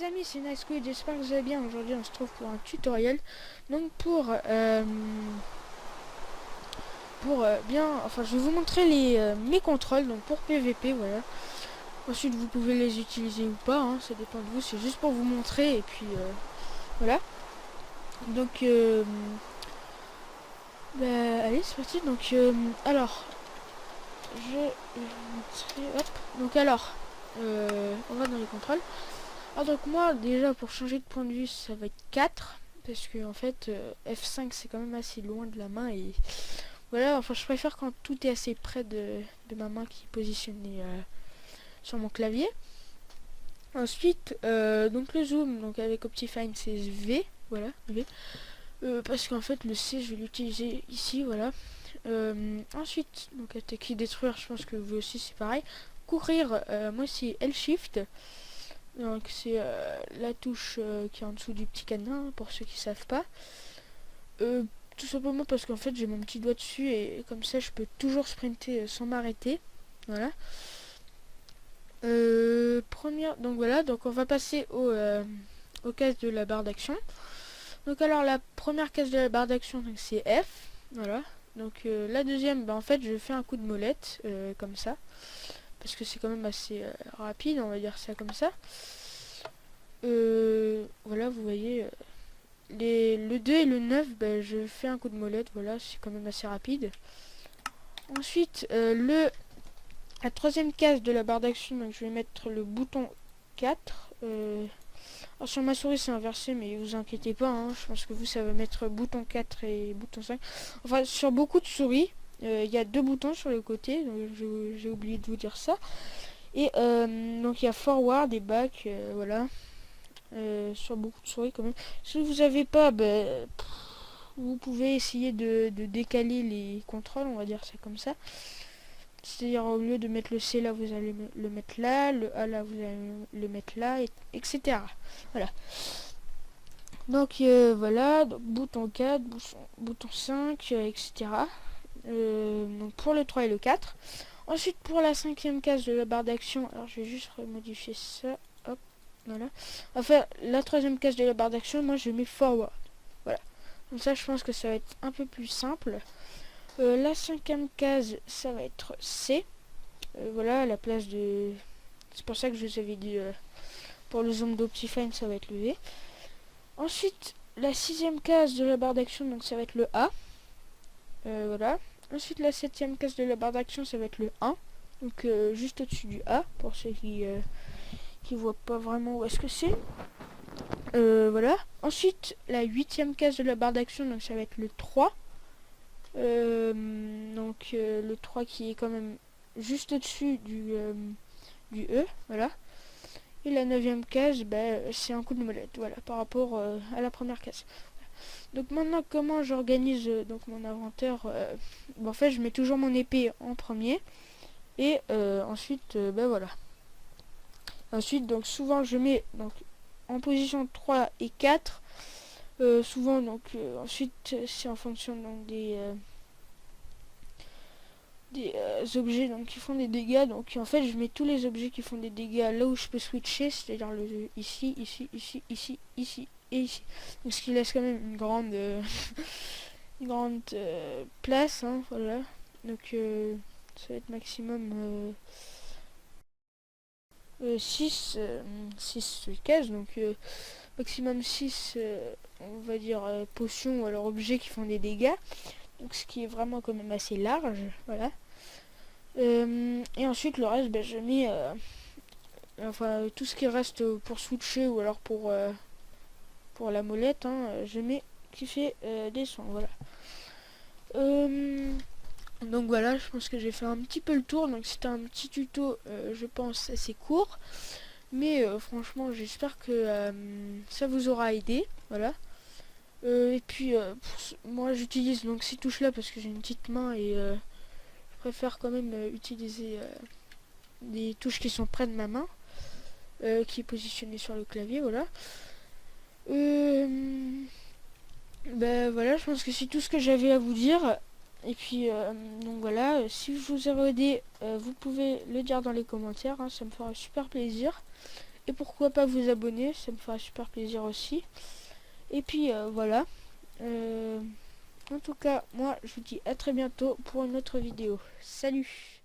les amis, c'est NiceSquid, j'espère que vous allez bien. Aujourd'hui on se trouve pour un tutoriel. Donc enfin je vais vous montrer mes contrôles, donc pour PVP, voilà. Ensuite vous pouvez les utiliser ou pas, hein, ça dépend de vous, c'est juste pour vous montrer et puis voilà. Donc allez c'est parti, donc alors, je vais vous montrer, hop, donc alors, on va dans les contrôles. Alors donc moi déjà pour changer de point de vue ça va être 4 parce que en fait F5 c'est quand même assez loin de la main et voilà, enfin je préfère quand tout est assez près de ma main qui est positionnée sur mon clavier. Ensuite donc le zoom, donc avec Optifine c'est V, voilà, V. Parce qu'en fait le C je vais l'utiliser ici, voilà. Ensuite donc attaquer, détruire, je pense que vous aussi c'est pareil. Courir, moi c'est L Shift. Donc c'est la touche qui est en dessous du petit cadenas, pour ceux qui savent pas. Tout simplement parce qu'en fait j'ai mon petit doigt dessus et comme ça je peux toujours sprinter sans m'arrêter. Voilà. Donc voilà, donc on va passer aux cases de la barre d'action. Donc alors la première case de la barre d'action c'est F. Voilà. Donc la deuxième, en fait je fais un coup de molette comme ça. Parce que c'est quand même assez rapide, on va dire ça comme ça. Voilà, vous voyez, le 2 et le 9, je fais un coup de molette, voilà, c'est quand même assez rapide. Ensuite, la troisième case de la barre d'action, donc je vais mettre le bouton 4. Alors sur ma souris c'est inversé, mais vous inquiétez pas, hein, je pense que vous ça va mettre bouton 4 et bouton 5. Enfin, sur beaucoup de souris, il y a deux boutons sur le côté, donc j'ai oublié de vous dire ça. Et donc il y a forward et back, voilà. Sur beaucoup de souris quand même. Si vous n'avez pas, vous pouvez essayer de décaler les contrôles, on va dire ça comme ça. C'est-à-dire au lieu de mettre le C là, vous allez le mettre là, le A là, vous allez le mettre là, etc. Voilà. Donc voilà, donc, bouton 4, bouton 5, etc. Donc pour le 3 et le 4. Ensuite pour la cinquième case de la barre d'action, alors je vais juste remodifier ça. Hop. Voilà. Enfin, la troisième case de la barre d'action, moi je mets forward. Voilà. Comme ça, je pense que ça va être un peu plus simple. La cinquième case, ça va être C. Voilà, à la place de... C'est pour ça que je vous avais dit, pour le zoom d'Optifine, ça va être le V. Ensuite, la sixième case de la barre d'action, donc ça va être le A. Voilà. Ensuite, la septième case de la barre d'action, ça va être le 1. Donc, juste au-dessus du A, pour ceux qui voient pas vraiment où est-ce que c'est. Voilà. Ensuite, la huitième case de la barre d'action, donc ça va être le 3. Donc le 3 qui est quand même juste au-dessus du E, voilà. Et la neuvième case, c'est un coup de molette, voilà, par rapport à la première case. Donc maintenant, comment j'organise donc mon inventaire, en fait, je mets toujours mon épée en premier. Et ensuite, voilà. Ensuite, donc souvent, je mets donc en position 3 et 4. Souvent, donc ensuite, c'est en fonction donc des objets donc qui font des dégâts. Donc en fait, je mets tous les objets qui font des dégâts là où je peux switcher, c'est-à-dire ici, ici, ici, ici, ici et ici. Donc ce qui laisse quand même une grande une grande place, hein, voilà. Donc ça va être maximum 6 cases, donc maximum 6 on va dire potions ou alors objets qui font des dégâts, donc ce qui est vraiment quand même assez large, voilà. Et ensuite le reste, je mets enfin tout ce qui reste pour switcher ou alors pour la molette, hein, je mets qui fait des sons, voilà. Donc voilà, je pense que j'ai fait un petit peu le tour. Donc c'était un petit tuto, je pense assez court, mais franchement j'espère que ça vous aura aidé, voilà. Et puis moi j'utilise donc ces touches là parce que j'ai une petite main et je préfère quand même utiliser des touches qui sont près de ma main, qui est positionnée sur le clavier, voilà. Voilà, je pense que c'est tout ce que j'avais à vous dire. Et puis donc voilà, si je vous ai aidé, vous pouvez le dire dans les commentaires, hein, ça me fera super plaisir. et pourquoi pas vous abonner, ça me fera super plaisir aussi. Et puis voilà. En tout cas, moi je vous dis à très bientôt pour une autre vidéo. Salut!